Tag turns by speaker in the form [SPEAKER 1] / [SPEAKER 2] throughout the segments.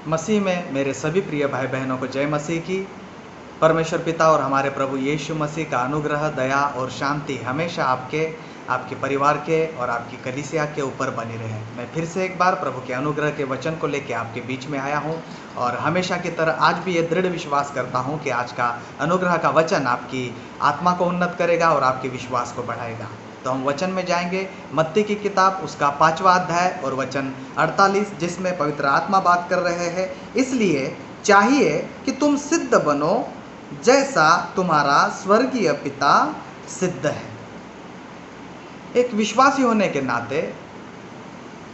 [SPEAKER 1] मसीह में मेरे सभी प्रिय भाई बहनों को जय मसीह की। परमेश्वर पिता और हमारे प्रभु यीशु मसीह का अनुग्रह, दया और शांति हमेशा आपके परिवार के और आपकी कलीसिया के ऊपर बनी रहे। मैं फिर से एक बार प्रभु के अनुग्रह के वचन को लेकर आपके बीच में आया हूँ और हमेशा की तरह आज भी ये दृढ़ विश्वास करता हूँ कि आज का अनुग्रह का वचन आपकी आत्मा को उन्नत करेगा और आपके विश्वास को बढ़ाएगा। तो हम वचन में जाएंगे, मत्ती की किताब उसका 5वां अध्याय और वचन 48, जिसमें पवित्र आत्मा बात कर रहे हैं। इसलिए चाहिए कि तुम सिद्ध बनो जैसा तुम्हारा स्वर्गीय पिता सिद्ध है। एक विश्वासी होने के नाते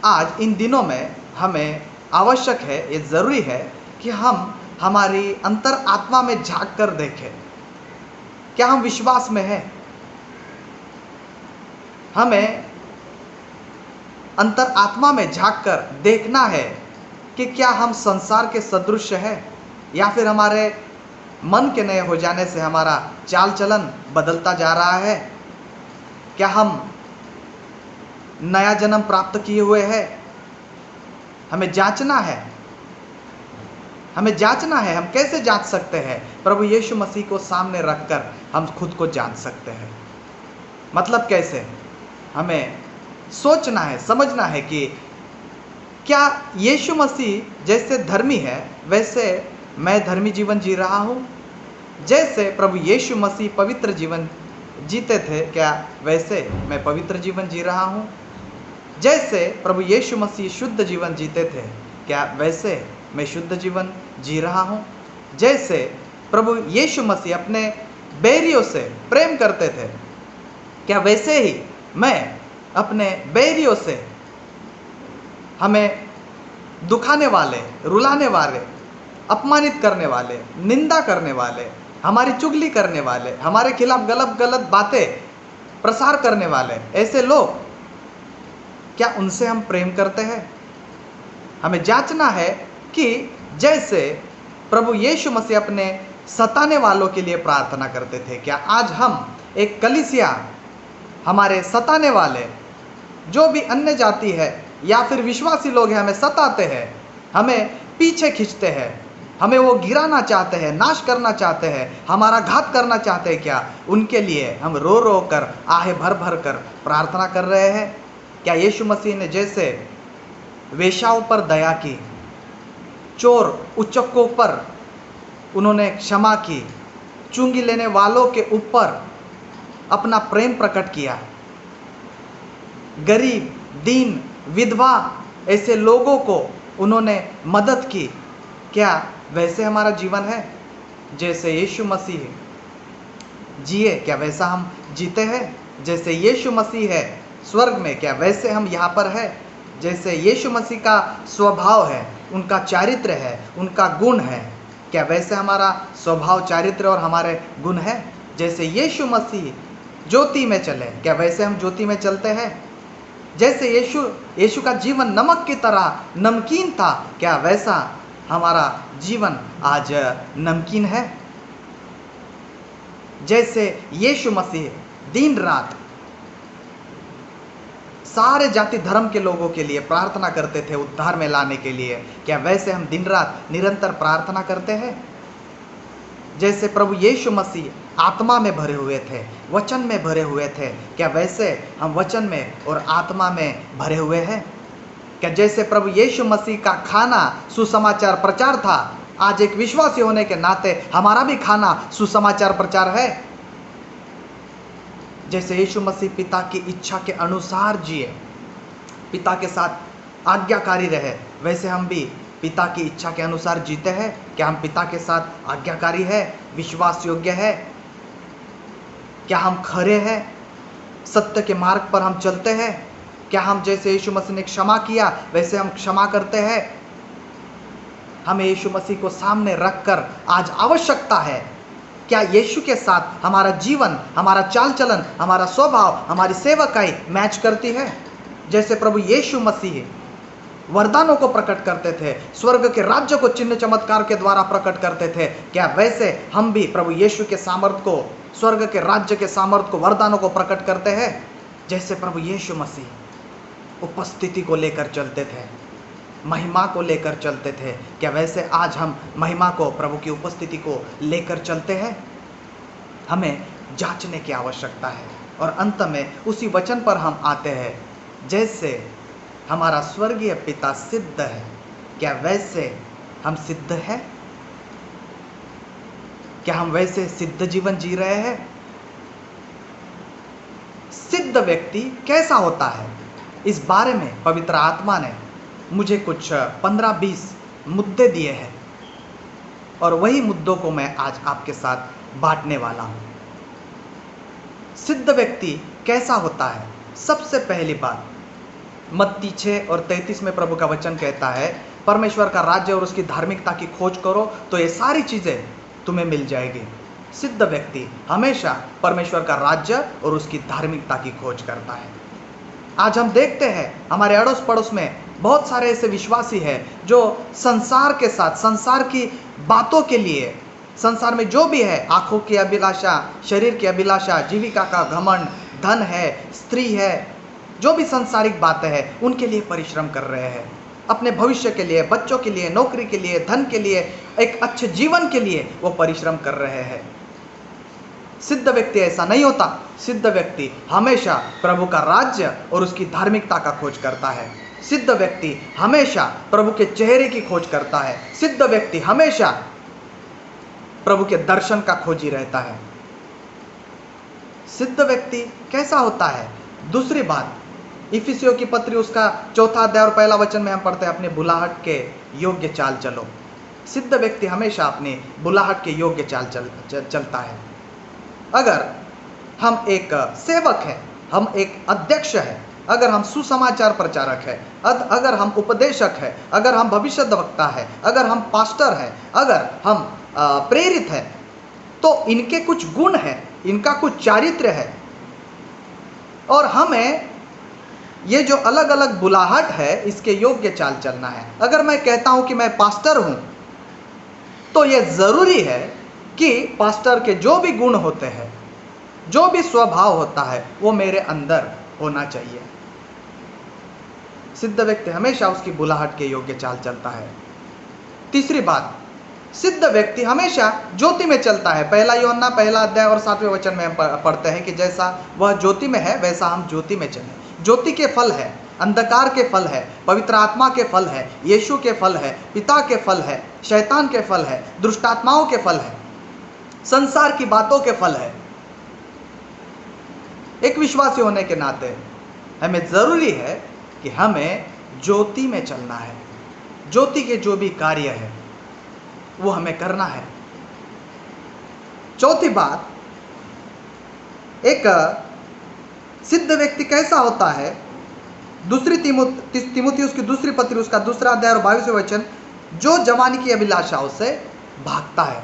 [SPEAKER 1] आज इन दिनों में हमें आवश्यक है, ये ज़रूरी है कि हम हमारी अंतर आत्मा में झांक कर देखें, क्या हम विश्वास में हैं। हमें अंतर आत्मा में झांक कर देखना है कि क्या हम संसार के सदृश हैं या फिर हमारे मन के नए हो जाने से हमारा चाल चलन बदलता जा रहा है। क्या हम नया जन्म प्राप्त किए हुए हैं। हमें जांचना है, हमें जांचना है। हम कैसे जांच सकते हैं? प्रभु यीशु मसीह को सामने रखकर हम खुद को जांच सकते हैं। मतलब कैसे? हमें सोचना है, समझना है कि क्या यीशु मसीह जैसे धर्मी है वैसे मैं धर्मी जीवन जी रहा हूँ। जैसे प्रभु यीशु मसीह पवित्र जीवन जीते थे, क्या वैसे मैं पवित्र जीवन जी रहा हूँ। जैसे प्रभु यीशु मसीह शुद्ध जीवन जीते थे, क्या वैसे मैं शुद्ध जीवन जी रहा हूँ। जैसे प्रभु यीशु मसीह अपने बैरियों से प्रेम करते थे, क्या वैसे ही मैं अपने बैरियों से, हमें दुखाने वाले, रुलाने वाले, अपमानित करने वाले, निंदा करने वाले, हमारी चुगली करने वाले, हमारे खिलाफ गलत बातें प्रसार करने वाले ऐसे लोग, क्या उनसे हम प्रेम करते हैं? हमें जांचना है कि जैसे प्रभु यीशु मसीह अपने सताने वालों के लिए प्रार्थना करते थे, क्या आज हम एक कलीसिया हमारे सताने वाले जो भी अन्य जाति है या फिर विश्वासी लोग हैं, हमें सताते हैं, हमें पीछे खींचते हैं, हमें वो गिराना चाहते हैं, नाश करना चाहते हैं, हमारा घात करना चाहते हैं, क्या उनके लिए हम रो रो कर, आहे भर भर कर प्रार्थना कर रहे हैं? क्या यीशु मसीह ने जैसे वेश्याओं पर दया की, चोर उच्चकों पर उन्होंने क्षमा की, चुंगी लेने वालों के ऊपर अपना प्रेम प्रकट किया, गरीब, दीन, विधवा ऐसे लोगों को उन्होंने मदद की, क्या वैसे हमारा जीवन है? जैसे यीशु मसीह जिए, क्या वैसा हम जीते हैं? जैसे यीशु मसीह है स्वर्ग में, क्या वैसे हम यहाँ पर है? जैसे यीशु मसीह का स्वभाव है, उनका चारित्र है, उनका गुण है, क्या वैसे हमारा स्वभाव, चारित्र और हमारे गुण है? जैसे यीशु मसीह ज्योति में चले, क्या वैसे हम ज्योति में चलते हैं? जैसे यीशु का जीवन नमक की तरह नमकीन था, क्या वैसा हमारा जीवन आज नमकीन है? जैसे यीशु मसीह दिन रात सारे जाति धर्म के लोगों के लिए प्रार्थना करते थे उद्धार में लाने के लिए, क्या वैसे हम दिन रात निरंतर प्रार्थना करते हैं? जैसे प्रभु यीशु मसीह आत्मा में भरे हुए थे, वचन में भरे हुए थे, क्या वैसे हम वचन में और आत्मा में भरे हुए हैं? क्या जैसे प्रभु यीशु मसीह का खाना सुसमाचार प्रचार था, आज एक विश्वासी होने के नाते हमारा भी खाना सुसमाचार प्रचार है? जैसे यीशु मसीह पिता की इच्छा के अनुसार जिए, पिता के साथ आज्ञाकारी रहे, वैसे हम भी पिता की इच्छा के अनुसार जीते हैं? क्या हम पिता के साथ आज्ञाकारी है, विश्वास योग्य है? क्या हम खरे हैं, सत्य के मार्ग पर हम चलते हैं? क्या हम जैसे यीशु मसीह ने क्षमा किया वैसे हम क्षमा करते हैं? हमें यीशु मसीह को सामने रखकर आज आवश्यकता है, क्या यीशु के साथ हमारा जीवन, हमारा चाल चलन, हमारा स्वभाव, हमारी सेवकाई मैच करती है? जैसे प्रभु यीशु मसीह वरदानों को प्रकट करते थे, स्वर्ग के राज्य को चिन्ह चमत्कार के द्वारा प्रकट करते थे, क्या वैसे हम भी प्रभु यीशु के सामर्थ को, स्वर्ग के राज्य के सामर्थ को, वरदानों को प्रकट करते हैं? जैसे प्रभु यीशु मसीह उपस्थिति को लेकर चलते थे, महिमा को लेकर चलते थे, क्या वैसे आज हम महिमा को, प्रभु की उपस्थिति को लेकर चलते हैं? हमें जांचने की आवश्यकता है। और अंत में उसी वचन पर हम आते हैं, जैसे हमारा स्वर्गीय पिता सिद्ध है, क्या वैसे हम सिद्ध हैं? क्या हम वैसे सिद्ध जीवन जी रहे हैं? सिद्ध व्यक्ति कैसा होता है, इस बारे में पवित्र आत्मा ने मुझे कुछ 15-20 मुद्दे दिए हैं, और वही मुद्दों को मैं आज आपके साथ बांटने वाला हूं। सिद्ध व्यक्ति कैसा होता है? सबसे पहली बात, मत्ती 6:33 में प्रभु का वचन कहता है, परमेश्वर का राज्य और उसकी धार्मिकता की खोज करो तो ये सारी चीजें तुम्हें मिल जाएगी। सिद्ध व्यक्ति हमेशा परमेश्वर का राज्य और उसकी धार्मिकता की खोज करता है। आज हम देखते हैं हमारे अड़ोस पड़ोस में बहुत सारे ऐसे विश्वासी हैं जो संसार के साथ, संसार की बातों के लिए, संसार में जो भी है, आंखों की अभिलाषा, शरीर की अभिलाषा, जीविका का घमंड, धन है, स्त्री है, जो भी सांसारिक बातें हैं उनके लिए परिश्रम कर रहे हैं। अपने भविष्य के लिए, बच्चों के लिए, नौकरी के लिए, धन के लिए, एक अच्छे जीवन के लिए वो परिश्रम कर रहे हैं। सिद्ध व्यक्ति ऐसा नहीं होता। सिद्ध व्यक्ति हमेशा प्रभु का राज्य और उसकी धार्मिकता का खोज करता है। सिद्ध व्यक्ति हमेशा प्रभु के चेहरे की खोज करता है। सिद्ध व्यक्ति हमेशा प्रभु के दर्शन का खोजी रहता है। सिद्ध व्यक्ति कैसा होता है? दूसरी बात, इफिसियों की पत्री उसका 4 अध्याय और 1 वचन में हम पढ़ते हैं, अपने बुलाहट के योग्य चाल चलो। सिद्ध व्यक्ति हमेशा अपने बुलाहट के योग्य चाल चलता है। अगर हम एक सेवक हैं, हम एक अध्यक्ष हैं, अगर हम सुसमाचार प्रचारक हैं, अगर हम उपदेशक हैं, अगर हम भविष्यद्वक्ता हैं, अगर हम पास्टर हैं, अगर हम प्रेरित हैं, तो इनके कुछ गुण हैं, इनका कुछ चारित्र्य है, और हमें ये जो अलग अलग बुलाहट है इसके योग्य चाल चलना है। अगर मैं कहता हूं कि मैं पास्टर हूं, तो ये जरूरी है कि पास्टर के जो भी गुण होते हैं, जो भी स्वभाव होता है, वो मेरे अंदर होना चाहिए। सिद्ध व्यक्ति हमेशा उसकी बुलाहट के योग्य चाल चलता है। तीसरी बात, सिद्ध व्यक्ति हमेशा ज्योति में चलता है। 1 यूहन्ना 1 अध्याय और 7वें वचन में हम पढ़ते हैं कि जैसा वह ज्योति में है वैसा हम ज्योति में चलें। ज्योति के फल है, अंधकार के फल है, पवित्र आत्मा के फल है, यीशु के फल है, पिता के फल है, शैतान के फल है, दुष्टात्माओं के फल है, संसार की बातों के फल है। एक विश्वासी होने के नाते हमें जरूरी है कि हमें ज्योति में चलना है। ज्योति के जो भी कार्य है वो हमें करना है। चौथी बात, एक सिद्ध व्यक्ति कैसा होता है? दूसरी तिमुथियुस की दूसरी पत्री उसका 2 अध्याय और 22वें वचन, जो जवानी की अभिलाषाओं से भागता है।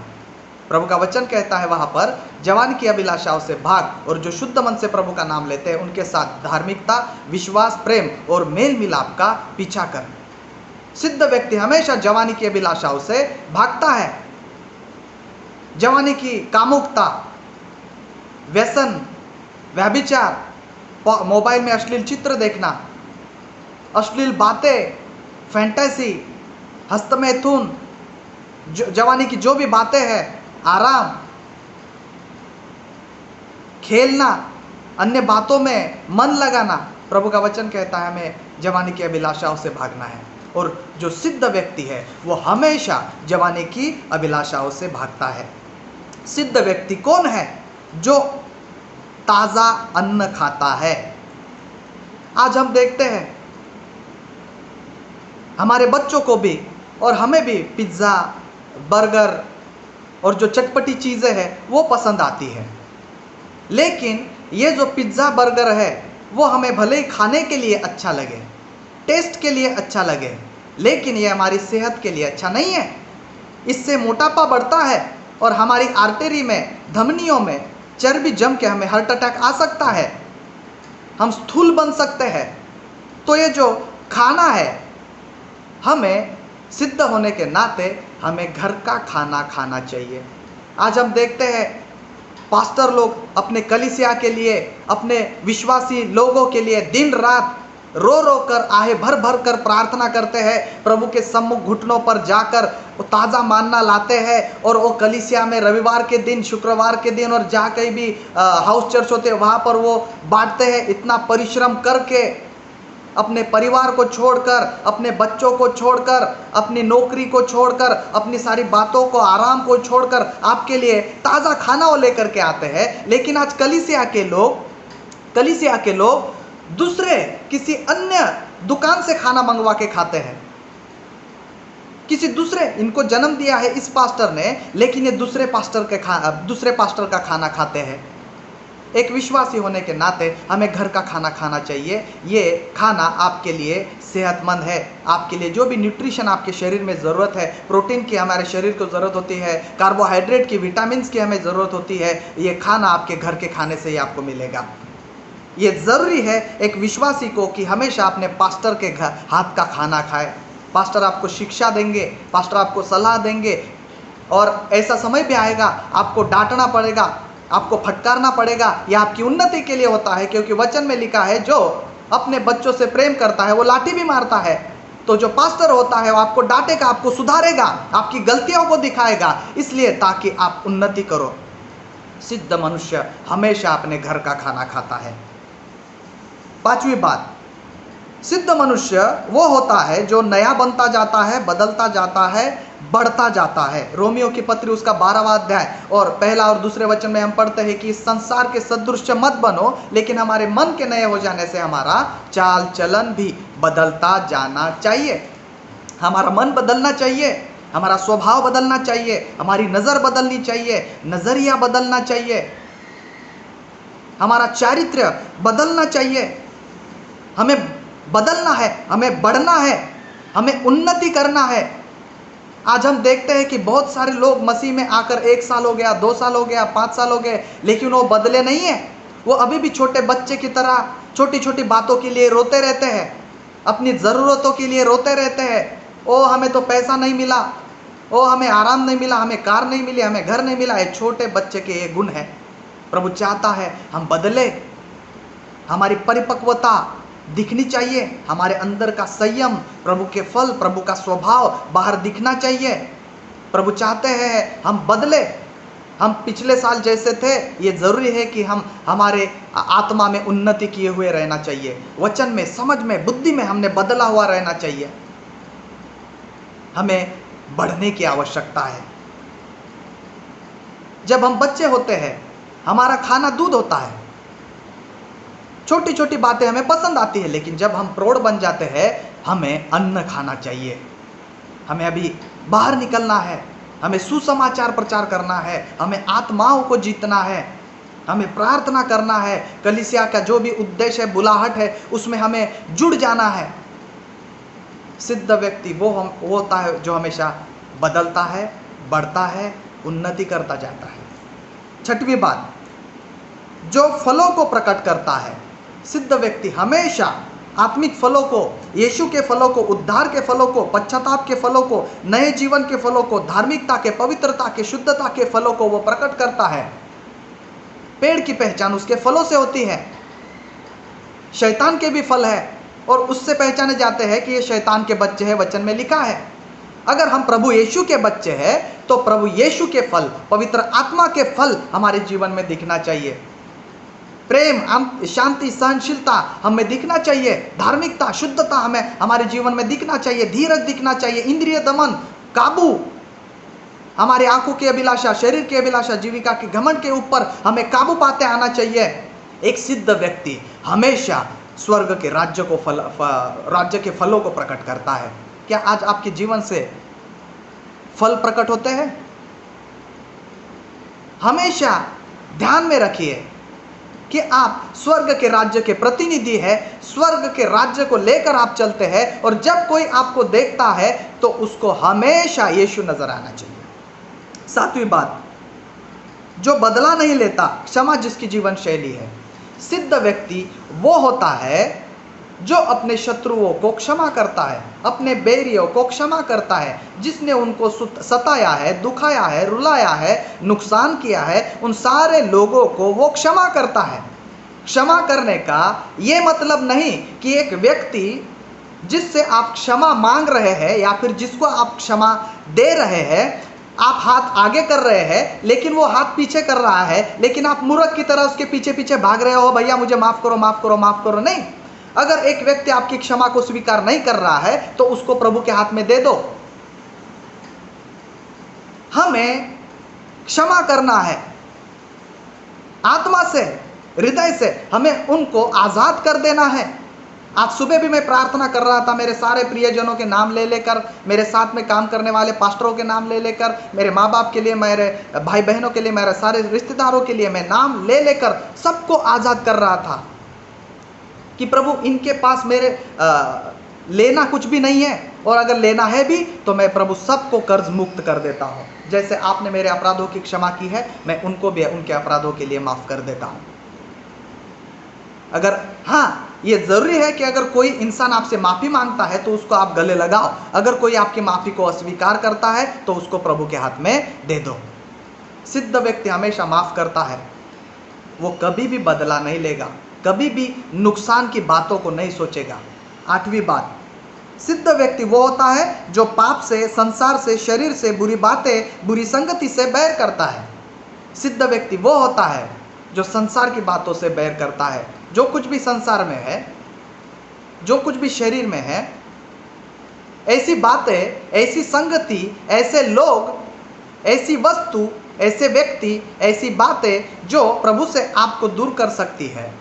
[SPEAKER 1] प्रभु का वचन कहता है वहां पर, जवानी की अभिलाषाओं से भाग, और जो शुद्ध मन से प्रभु का नाम लेते हैं उनके साथ धार्मिकता, विश्वास, प्रेम और मेल मिलाप का पीछा कर। सिद्ध व्यक्ति हमेशा जवानी की अभिलाषाओं से भागता है। जवानी की कामुकता, व्यसन, व्यभिचार, मोबाइल में अश्लील चित्र देखना, अश्लील बातें, फैंटेसी, हस्तमैथुन, जवानी की जो भी बातें हैं, आराम, खेलना, अन्य बातों में मन लगाना, प्रभु का वचन कहता है हमें जवानी की अभिलाषाओं से भागना है। और जो सिद्ध व्यक्ति है वो हमेशा जवानी की अभिलाषाओं से भागता है। सिद्ध व्यक्ति कौन है? जो ताजा अन्न खाता है। आज हम देखते हैं हमारे बच्चों को भी और हमें भी पिज्ज़ा, बर्गर और जो चटपटी चीज़ें हैं वो पसंद आती है। लेकिन ये जो पिज्ज़ा, बर्गर है वो हमें भले ही खाने के लिए अच्छा लगे, टेस्ट के लिए अच्छा लगे, लेकिन ये हमारी सेहत के लिए अच्छा नहीं है। इससे मोटापा बढ़ता है और हमारी आर्टरी में, धमनियों में चर्बी जम के हमें हार्ट अटैक आ सकता है, हम स्थूल बन सकते हैं। तो ये जो खाना है, हमें सिद्ध होने के नाते हमें घर का खाना खाना चाहिए। आज हम देखते हैं पास्टर लोग अपने कलीसिया के लिए, अपने विश्वासी लोगों के लिए दिन रात रो रो कर आहे भर भर कर प्रार्थना करते हैं, प्रभु के सम्मुख घुटनों पर जाकर वो ताज़ा मानना लाते हैं और वो कलीसिया में रविवार के दिन, शुक्रवार के दिन और जहाँ कहीं भी हाउस चर्च होते हैं वहाँ पर वो बांटते हैं। इतना परिश्रम करके अपने परिवार को छोड़कर, अपने बच्चों को छोड़कर, अपनी नौकरी को छोड़कर, अपनी सारी बातों को, आराम को छोड़कर आपके लिए ताज़ा खाना वो लेकर के आते हैं। लेकिन आज कलीसिया के लोग दूसरे किसी अन्य दुकान से खाना मंगवा के खाते हैं। किसी दूसरे, इनको जन्म दिया है इस पास्टर ने, लेकिन ये दूसरे पास्टर का खाना खाते हैं। एक विश्वासी होने के नाते हमें घर का खाना खाना चाहिए। ये खाना आपके लिए सेहतमंद है, आपके लिए जो भी न्यूट्रिशन आपके शरीर में ज़रूरत है, प्रोटीन की हमारे शरीर को ज़रूरत होती है, कार्बोहाइड्रेट की, विटामिन की हमें ज़रूरत होती है, ये खाना आपके घर के खाने से ही आपको मिलेगा। ये ज़रूरी है एक विश्वासी को कि हमेशा अपने पास्टर के हाथ का खाना खाए। पास्टर आपको शिक्षा देंगे, पास्टर आपको सलाह देंगे, और ऐसा समय भी आएगा आपको डांटना पड़ेगा, आपको फटकारना पड़ेगा। यह आपकी उन्नति के लिए होता है, क्योंकि वचन में लिखा है जो अपने बच्चों से प्रेम करता है वो लाठी भी मारता है। तो जो पास्टर होता है वो आपको डांटेगा, आपको सुधारेगा, आपकी गलतियों को दिखाएगा, इसलिए ताकि आप उन्नति करो। सिद्ध मनुष्य हमेशा अपने घर का खाना खाता है। पांचवी बात, सिद्ध मनुष्य वो होता है जो नया बनता जाता है, बदलता जाता है, बढ़ता जाता है। रोमियो की पत्री उसका 12वां अध्याय और पहला और दूसरे वचन में हम पढ़ते हैं कि संसार के सदृश मत बनो, लेकिन हमारे मन के नए हो जाने से हमारा चाल चलन भी बदलता जाना चाहिए। हमारा मन बदलना चाहिए, हमारा स्वभाव बदलना चाहिए, हमारी नज़र बदलनी चाहिए, नज़रिया बदलना चाहिए, हमारा चारित्र्य बदलना चाहिए। हमें बदलना है, हमें बढ़ना है, हमें उन्नति करना है। आज हम देखते हैं कि बहुत सारे लोग मसीह में आकर 1 साल हो गया, 2 साल हो गया, 5 साल हो गए, लेकिन वो बदले नहीं है। वो अभी भी छोटे बच्चे की तरह छोटी छोटी बातों के लिए रोते रहते हैं, अपनी ज़रूरतों के लिए रोते रहते हैं। ओ हमें तो पैसा नहीं मिला, ओ हमें आराम नहीं मिला, हमें कार नहीं मिली, हमें घर नहीं मिला। ये छोटे बच्चे के ये गुण है। प्रभु चाहता है हम बदले, हमारी परिपक्वता दिखनी चाहिए, हमारे अंदर का संयम, प्रभु के फल, प्रभु का स्वभाव बाहर दिखना चाहिए। प्रभु चाहते हैं हम बदले, हम पिछले साल जैसे थे ये ज़रूरी है कि हम हमारे आत्मा में उन्नति किए हुए रहना चाहिए, वचन में, समझ में, बुद्धि में हमने बदला हुआ रहना चाहिए। हमें बढ़ने की आवश्यकता है। जब हम बच्चे होते हैं हमारा खाना दूध होता है, छोटी छोटी बातें हमें पसंद आती है, लेकिन जब हम प्रौढ़ बन जाते हैं हमें अन्न खाना चाहिए। हमें अभी बाहर निकलना है, हमें सुसमाचार प्रचार करना है, हमें आत्माओं को जीतना है, हमें प्रार्थना करना है, कलीसिया का जो भी उद्देश्य है, बुलाहट है, उसमें हमें जुड़ जाना है। सिद्ध व्यक्ति वो होता है जो हमेशा बदलता है, बढ़ता है, उन्नति करता जाता है। छठवीं बात, जो फलों को प्रकट करता है। सिद्ध व्यक्ति हमेशा आत्मिक फलों को, यीशु के फलों को, उद्धार के फलों को, पश्चाताप के फलों को, नए जीवन के फलों को, धार्मिकता के, पवित्रता के, शुद्धता के फलों को वो प्रकट करता है। पेड़ की पहचान उसके फलों से होती है। शैतान के भी फल है और उससे पहचाने जाते हैं कि ये शैतान के बच्चे हैं, वचन में लिखा है। अगर हम प्रभु यीशु के बच्चे हैं तो प्रभु यीशु के फल, पवित्र आत्मा के फल हमारे जीवन में दिखना चाहिए। प्रेम, शांति, सहनशीलता हमें दिखना चाहिए, धार्मिकता, शुद्धता हमें हमारे जीवन में दिखना चाहिए, धीरज दिखना चाहिए, इंद्रिय दमन, काबू, हमारी आंखों की अभिलाषा, शरीर की अभिलाषा, जीविका के घमंड के ऊपर हमें काबू पाते आना चाहिए। एक सिद्ध व्यक्ति हमेशा स्वर्ग के राज्य के फलों को प्रकट करता है। क्या आज आपके जीवन से फल प्रकट होते हैं? हमेशा ध्यान में रखिए कि आप स्वर्ग के राज्य के प्रतिनिधि हैं, स्वर्ग के राज्य को लेकर आप चलते हैं, और जब कोई आपको देखता है तो उसको हमेशा यीशु नजर आना चाहिए। सातवीं बात, जो बदला नहीं लेता, क्षमा जिसकी जीवन शैली है। सिद्ध व्यक्ति वो होता है जो अपने शत्रुओं को क्षमा करता है, अपने बैरियों को क्षमा करता है, जिसने उनको सताया है, दुखाया है, रुलाया है, नुकसान किया है, उन सारे लोगों को वो क्षमा करता है। क्षमा करने का ये मतलब नहीं कि एक व्यक्ति जिससे आप क्षमा मांग रहे हैं या फिर जिसको आप क्षमा दे रहे हैं, आप हाथ आगे कर रहे हैं लेकिन वो हाथ पीछे कर रहा है, लेकिन आप मूर्ख की तरह उसके पीछे पीछे भाग रहे हो, भैया मुझे माफ करो माफ करो माफ करो। नहीं, अगर एक व्यक्ति आपकी क्षमा को स्वीकार नहीं कर रहा है तो उसको प्रभु के हाथ में दे दो। हमें क्षमा करना है आत्मा से, हृदय से, हमें उनको आजाद कर देना है। आज सुबह भी मैं प्रार्थना कर रहा था, मेरे सारे प्रियजनों के नाम ले लेकर, मेरे साथ में काम करने वाले पास्टरों के नाम ले लेकर, मेरे माँ बाप के लिए, मेरे भाई बहनों के लिए, मेरे सारे रिश्तेदारों के लिए मैं नाम ले लेकर सबको आजाद कर रहा था कि प्रभु इनके पास मेरे लेना कुछ भी नहीं है, और अगर लेना है भी तो मैं प्रभु सबको कर्ज मुक्त कर देता हूँ। जैसे आपने मेरे अपराधों की क्षमा की है, मैं उनको भी उनके अपराधों के लिए माफ कर देता हूँ। अगर हाँ, ये जरूरी है कि अगर कोई इंसान आपसे माफी मांगता है तो उसको आप गले लगाओ, अगर कोई आपकी माफी को अस्वीकार करता है तो उसको प्रभु के हाथ में दे दो। सिद्ध व्यक्ति हमेशा माफ करता है, वो कभी भी बदला नहीं लेगा, कभी भी नुकसान की बातों को नहीं सोचेगा। 8वीं बात, सिद्ध व्यक्ति वो होता है जो पाप से, संसार से, शरीर से, बुरी बातें, बुरी संगति से बैर करता है। सिद्ध व्यक्ति वो होता है जो संसार की बातों से बैर करता है। जो कुछ भी संसार में है, जो कुछ भी शरीर में है, ऐसी बातें, ऐसी संगति, ऐसे लोग, ऐसी वस्तु, ऐसे व्यक्ति, ऐसी बातें जो प्रभु से आपको दूर कर सकती है,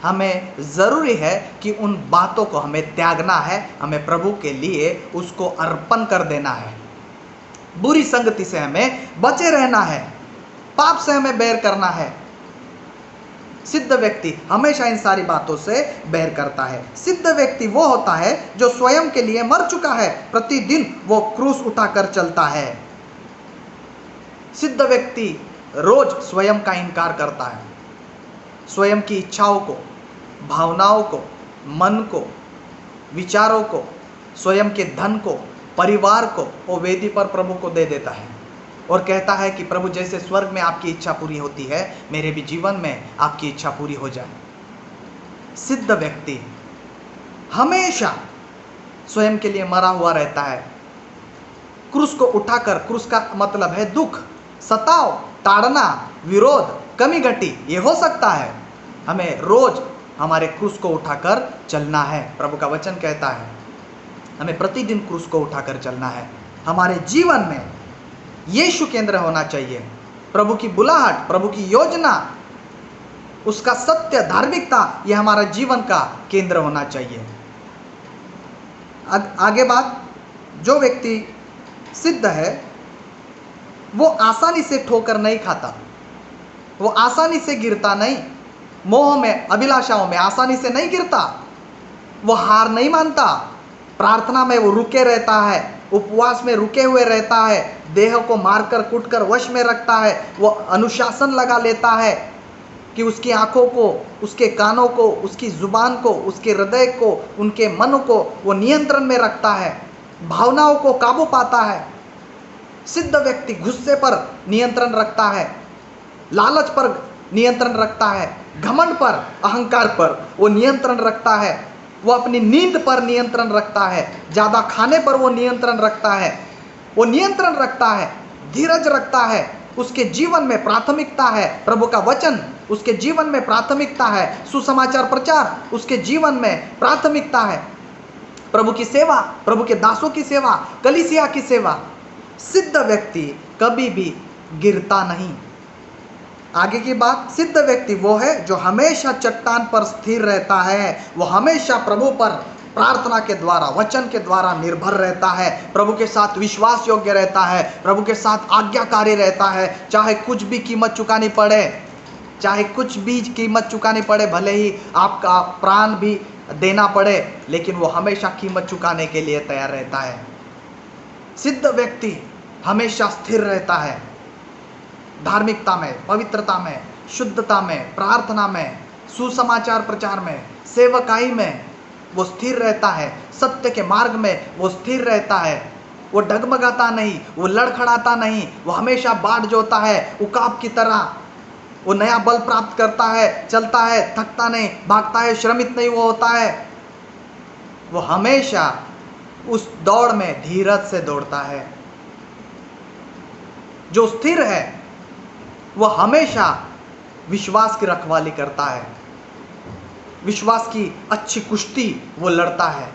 [SPEAKER 1] हमें ज़रूरी है कि उन बातों को हमें त्यागना है, हमें प्रभु के लिए उसको अर्पण कर देना है। बुरी संगति से हमें बचे रहना है, पाप से हमें बैर करना है। सिद्ध व्यक्ति हमेशा इन सारी बातों से बैर करता है। सिद्ध व्यक्ति वो होता है जो स्वयं के लिए मर चुका है, प्रतिदिन वो क्रूस उठाकर चलता है। सिद्ध व्यक्ति रोज स्वयं का इनकार करता है, स्वयं की इच्छाओं को, भावनाओं को, मन को, विचारों को, स्वयं के धन को, परिवार को वो वेदी पर प्रभु को दे देता है और कहता है कि प्रभु जैसे स्वर्ग में आपकी इच्छा पूरी होती है, मेरे भी जीवन में आपकी इच्छा पूरी हो जाए। सिद्ध व्यक्ति हमेशा स्वयं के लिए मरा हुआ रहता है। क्रूस को उठाकर, क्रूस का मतलब है दुख, सताव, ताड़ना, विरोध, कमी घटी, ये हो सकता है। हमें रोज हमारे क्रूस को उठाकर चलना है। प्रभु का वचन कहता है हमें प्रतिदिन क्रूस को उठाकर चलना है। हमारे जीवन में यीशु केंद्र होना चाहिए। प्रभु की बुलाहट, प्रभु की योजना, उसका सत्य, धार्मिकता, यह हमारा जीवन का केंद्र होना चाहिए। आगे बात, जो व्यक्ति सिद्ध है वो आसानी से ठोकर नहीं खाता, वो आसानी से गिरता नहीं, मोह में, अभिलाषाओं में आसानी से नहीं गिरता, वो हार नहीं मानता, प्रार्थना में वो रुके रहता है, उपवास में रुके हुए रहता है, देह को मारकर कूटकर वश में रखता है, वो अनुशासन लगा लेता है कि उसकी आंखों को, उसके कानों को, उसकी जुबान को, उसके हृदय को, उनके मन को वो नियंत्रण में रखता है, भावनाओं को काबू पाता है। सिद्ध व्यक्ति गुस्से पर नियंत्रण रखता है, लालच पर नियंत्रण रखता है, घमंड पर, अहंकार पर वो नियंत्रण रखता है, वो अपनी नींद पर नियंत्रण रखता है, ज़्यादा खाने पर वो नियंत्रण रखता है, वो नियंत्रण रखता है, धीरज रखता है। उसके जीवन में प्राथमिकता है प्रभु का वचन, उसके जीवन में प्राथमिकता है सुसमाचार प्रचार, उसके जीवन में प्राथमिकता है प्रभु की सेवा, प्रभु के दासों की सेवा, कलीसिया की सेवा। सिद्ध व्यक्ति कभी भी गिरता नहीं। आगे की बात, सिद्ध व्यक्ति वो है जो हमेशा चट्टान पर स्थिर रहता है, वो हमेशा प्रभु पर प्रार्थना के द्वारा, वचन के द्वारा निर्भर रहता है, प्रभु के साथ विश्वास योग्य रहता है, प्रभु के साथ आज्ञाकारी रहता है, चाहे कुछ भी कीमत चुकानी पड़े, चाहे कुछ भी कीमत चुकानी पड़े, भले ही आपका प्राण भी देना पड़े, लेकिन वो हमेशा कीमत चुकाने के लिए तैयार रहता है। सिद्ध व्यक्ति हमेशा स्थिर रहता है, धार्मिकता में, पवित्रता में, शुद्धता में, प्रार्थना में, सुसमाचार प्रचार में, सेवकाई में वो स्थिर रहता है, सत्य के मार्ग में वो स्थिर रहता है, वो डगमगाता नहीं, वो लड़खड़ाता नहीं, वो हमेशा बाट जोता है, उकाब की तरह वो नया बल प्राप्त करता है, चलता है, थकता नहीं, भागता है, श्रमित नहीं वो होता है। वो हमेशा उस दौड़ में धीरज से दौड़ता है। जो स्थिर है वो हमेशा विश्वास की रखवाली करता है, विश्वास की अच्छी कुश्ती वो लड़ता है,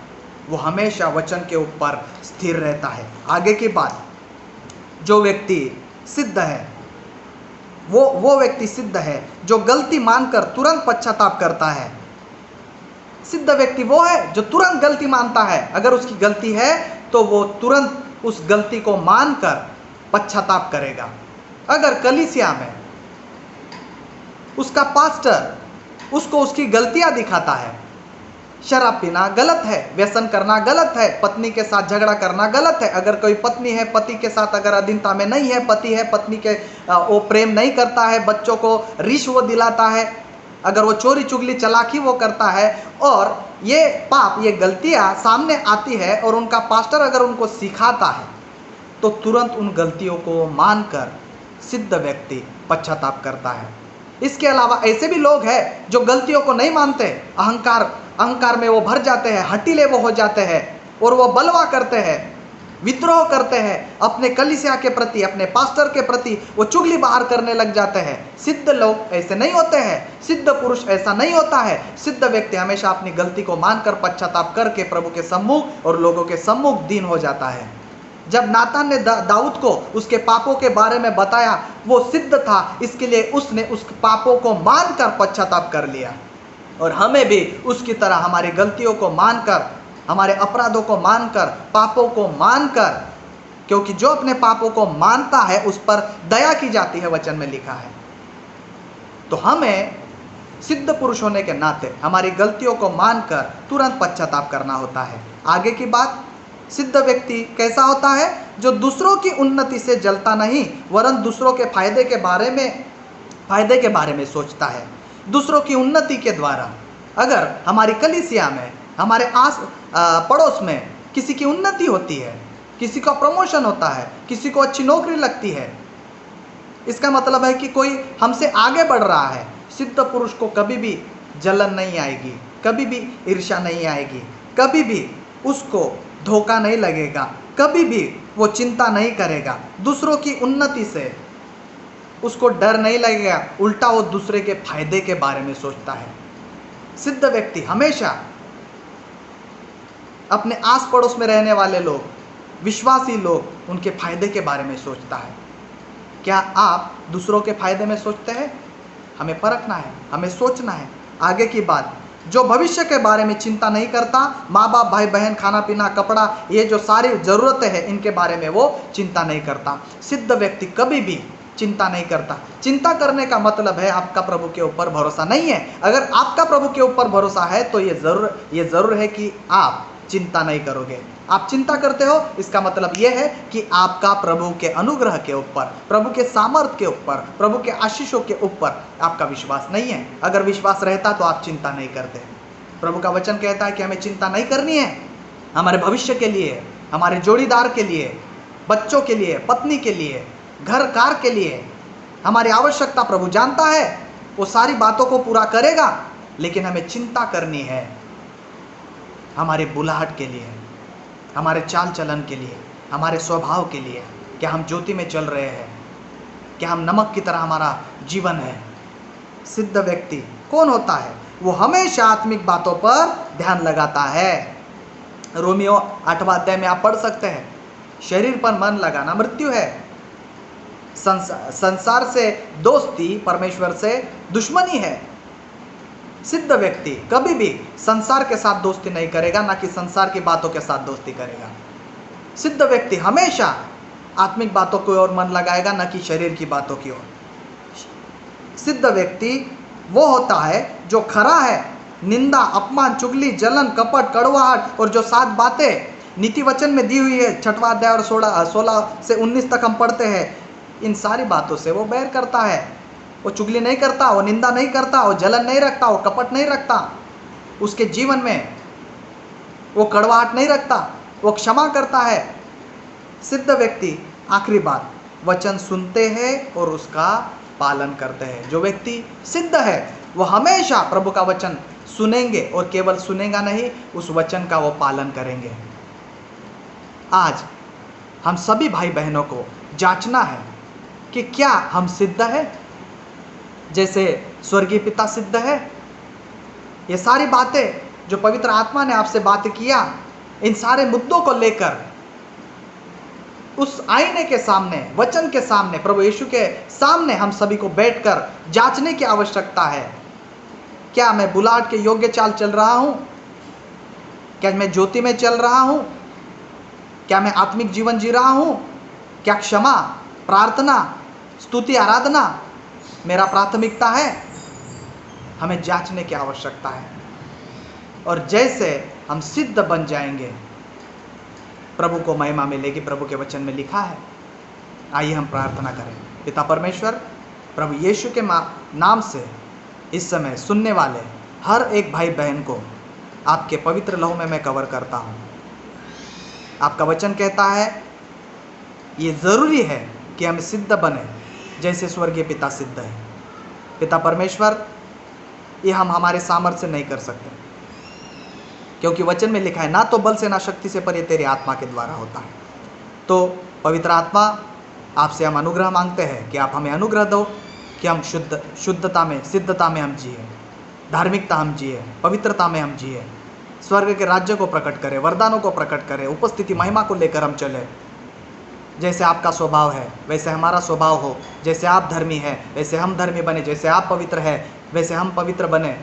[SPEAKER 1] वो हमेशा वचन के ऊपर स्थिर रहता है। आगे की बात, जो व्यक्ति सिद्ध है वो व्यक्ति सिद्ध है जो गलती मानकर तुरंत पश्चाताप करता है। सिद्ध व्यक्ति वो है जो तुरंत गलती मानता है। अगर उसकी गलती है तो वो तुरंत उस गलती को मानकर पश्चाताप करेगा। अगर कलीसिया में उसका पास्टर उसको उसकी गलतियां दिखाता है, शराब पीना गलत है, व्यसन करना गलत है, पत्नी के साथ झगड़ा करना गलत है, अगर कोई पत्नी है पति के साथ अगर अधीनता में नहीं है, पति है पत्नी के वो प्रेम नहीं करता है, बच्चों को रिश्वत दिलाता है, अगर वो चोरी चुगली चालाकी वो करता है, और ये पाप ये गलतियां सामने आती है और उनका पास्टर अगर उनको सिखाता है तो तुरंत उन गलतियों को मानकर सिद्ध व्यक्ति पश्चाताप करता है। इसके अलावा ऐसे भी लोग हैं जो गलतियों को नहीं मानते, अहंकार में वो भर जाते हैं, हठीले वो हो जाते हैं और वो बलवा करते हैं, विद्रोह करते हैं अपने कलीसिया के प्रति, अपने पास्टर के प्रति वो चुगली बाहर करने लग जाते हैं। सिद्ध लोग ऐसे नहीं होते हैं, सिद्ध पुरुष ऐसा नहीं होता है। सिद्ध व्यक्ति हमेशा अपनी गलती को मानकर पश्चाताप करके प्रभु के सम्मुख और लोगों के सम्मुख दीन हो जाता है। जब नातान ने दाऊद को उसके पापों के बारे में बताया, वो सिद्ध था, इसके लिए उसने उस पापों को मानकर पश्चाताप कर लिया। और हमें भी उसकी तरह हमारी गलतियों को मानकर, हमारे अपराधों को मानकर, पापों को मानकर, क्योंकि जो अपने पापों को मानता है उस पर दया की जाती है, वचन में लिखा है। तो हमें सिद्ध पुरुष होने के नाते हमारी गलतियों को मानकर तुरंत पश्चाताप करना होता है। आगे की बात, सिद्ध व्यक्ति कैसा होता है? जो दूसरों की उन्नति से जलता नहीं वरन दूसरों के फायदे के बारे में सोचता है। दूसरों की उन्नति के द्वारा, अगर हमारी कलीसिया में, हमारे पड़ोस में किसी की उन्नति होती है, किसी का प्रमोशन होता है, किसी को अच्छी नौकरी लगती है, इसका मतलब है कि कोई हमसे आगे बढ़ रहा है। सिद्ध पुरुष को कभी भी जलन नहीं आएगी, कभी भी ईर्ष्या नहीं आएगी, कभी भी उसको धोखा नहीं लगेगा, कभी भी वो चिंता नहीं करेगा। दूसरों की उन्नति से उसको डर नहीं लगेगा, उल्टा वो दूसरे के फायदे के बारे में सोचता है। सिद्ध व्यक्ति हमेशा अपने आस पड़ोस में रहने वाले लोग, विश्वासी लोग, उनके फायदे के बारे में सोचता है। क्या आप दूसरों के फायदे में सोचते हैं? हमें परखना है, हमें सोचना है। आगे की बात, जो भविष्य के बारे में चिंता नहीं करता, माँ बाप, भाई बहन, खाना पीना, कपड़ा, ये जो सारी ज़रूरतें हैं इनके बारे में वो चिंता नहीं करता। सिद्ध व्यक्ति कभी भी चिंता नहीं करता। चिंता करने का मतलब है आपका प्रभु के ऊपर भरोसा नहीं है। अगर आपका प्रभु के ऊपर भरोसा है तो ये ज़रूर है कि आप चिंता नहीं करोगे। आप चिंता करते हो, इसका मतलब यह है कि आपका प्रभु के अनुग्रह के ऊपर, प्रभु के सामर्थ्य के ऊपर, प्रभु के आशीषों के ऊपर आपका विश्वास नहीं है। अगर विश्वास रहता तो आप चिंता नहीं करते। प्रभु का वचन कहता है कि हमें चिंता नहीं करनी है, हमारे भविष्य के लिए, हमारे जोड़ीदार के लिए, बच्चों के लिए, पत्नी के लिए, घर कार के लिए। हमारी आवश्यकता प्रभु जानता है, वो सारी बातों को पूरा करेगा, लेकिन हमें चिंता करनी है हमारे बुलाहट के लिए, हमारे चाल चलन के लिए, हमारे स्वभाव के लिए। क्या हम ज्योति में चल रहे हैं? क्या हम नमक की तरह हमारा जीवन है? सिद्ध व्यक्ति कौन होता है? वो हमेशा आत्मिक बातों पर ध्यान लगाता है। रोमियो 8वां अध्याय में आप पढ़ सकते हैं, शरीर पर मन लगाना मृत्यु है, संसार से दोस्ती परमेश्वर से दुश्मनी है। सिद्ध व्यक्ति कभी भी संसार के साथ दोस्ती नहीं करेगा, ना कि संसार की बातों के साथ दोस्ती करेगा। सिद्ध व्यक्ति हमेशा आत्मिक बातों की ओर मन लगाएगा, ना कि शरीर की बातों की ओर। सिद्ध व्यक्ति वो होता है जो खरा है। निंदा, अपमान, चुगली, जलन, कपट, कड़वाहट और जो 7 बातें नीति वचन में दी हुई है, 6वां अध्याय और 16 से 19 तक हम पढ़ते हैं, इन सारी बातों से वो बैर करता है। वो चुगली नहीं करता, वो निंदा नहीं करता, वो जलन नहीं रखता, वो कपट नहीं रखता, उसके जीवन में वो कड़वाहट नहीं रखता, वो क्षमा करता है। सिद्ध व्यक्ति, आखिरी बात, वचन सुनते हैं और उसका पालन करते हैं। जो व्यक्ति सिद्ध है वो हमेशा प्रभु का वचन सुनेंगे और केवल सुनेगा नहीं, उस वचन का वो पालन करेंगे। आज हम सभी भाई बहनों को जांचना है कि क्या हम सिद्ध है जैसे स्वर्गीय पिता सिद्ध है। ये सारी बातें जो पवित्र आत्मा ने आपसे बात किया, इन सारे मुद्दों को लेकर उस आईने के सामने, वचन के सामने, प्रभु यीशु के सामने हम सभी को बैठकर जांचने की आवश्यकता है। क्या मैं बुलाहट के योग्य चाल चल रहा हूं? क्या मैं ज्योति में चल रहा हूं? क्या मैं आत्मिक जीवन जी रहा हूं? क्या क्षमा, प्रार्थना, स्तुति, आराधना मेरा प्राथमिकता है? हमें जांचने की आवश्यकता है। और जैसे हम सिद्ध बन जाएंगे, प्रभु को महिमा मिलेगी। प्रभु के वचन में लिखा है। आइए हम प्रार्थना करें। पिता परमेश्वर, प्रभु यीशु के नाम से इस समय सुनने वाले हर एक भाई बहन को आपके पवित्र लहू में मैं कवर करता हूँ। आपका वचन कहता है ये ज़रूरी है कि हम सिद्ध बने जैसे स्वर्गीय पिता सिद्ध है। पिता परमेश्वर, ये हम हमारे सामर्थ्य से नहीं कर सकते, क्योंकि वचन में लिखा है ना तो बल से ना शक्ति से, पर ये तेरी आत्मा के द्वारा होता है। तो पवित्र आत्मा, आपसे हम अनुग्रह मांगते हैं कि आप हमें अनुग्रह दो कि हम शुद्धता में, सिद्धता में हम जिए, धार्मिकता हम जिए, पवित्रता में हम जिए, स्वर्ग के राज्य को प्रकट करें, वरदानों को प्रकट करें, उपस्थिति महिमा को लेकर हम चले। जैसे आपका स्वभाव है वैसे हमारा स्वभाव हो। जैसे आप धर्मी हैं वैसे हम धर्मी बने। जैसे आप पवित्र हैं वैसे हम पवित्र बने।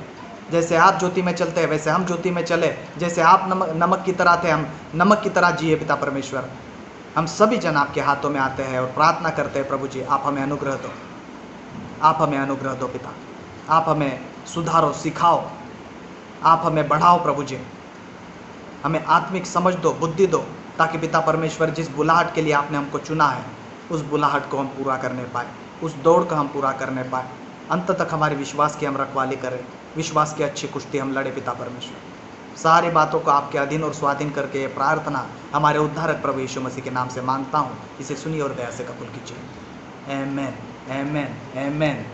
[SPEAKER 1] जैसे आप ज्योति में चलते हैं वैसे हम ज्योति में चले। जैसे आप नमक की तरह थे, हम नमक की तरह जिए। पिता परमेश्वर, हम सभी जन आपके हाथों में आते हैं और प्रार्थना करते हैं, प्रभु जी आप हमें अनुग्रह दो, आप हमें अनुग्रह दो पिता। आप हमें सुधारो, सिखाओ, आप हमें बढ़ाओ प्रभु जी। हमें आत्मिक समझ दो, बुद्धि दो, ताकि पिता परमेश्वर जिस बुलाहट के लिए आपने हमको चुना है उस बुलाहट को हम पूरा करने पाए, उस दौड़ को हम पूरा करने पाए। अंत तक हमारे विश्वास की हम रखवाली करें, विश्वास की अच्छी कुश्ती हम लड़े। पिता परमेश्वर, सारी बातों को आपके अधीन और स्वाधीन करके ये प्रार्थना हमारे उद्धारक प्रभु यीशु मसीह के नाम से मांगता हूँ। इसे सुनिए और दया से कबूल कीजिए। आमेन, आमेन, आमेन।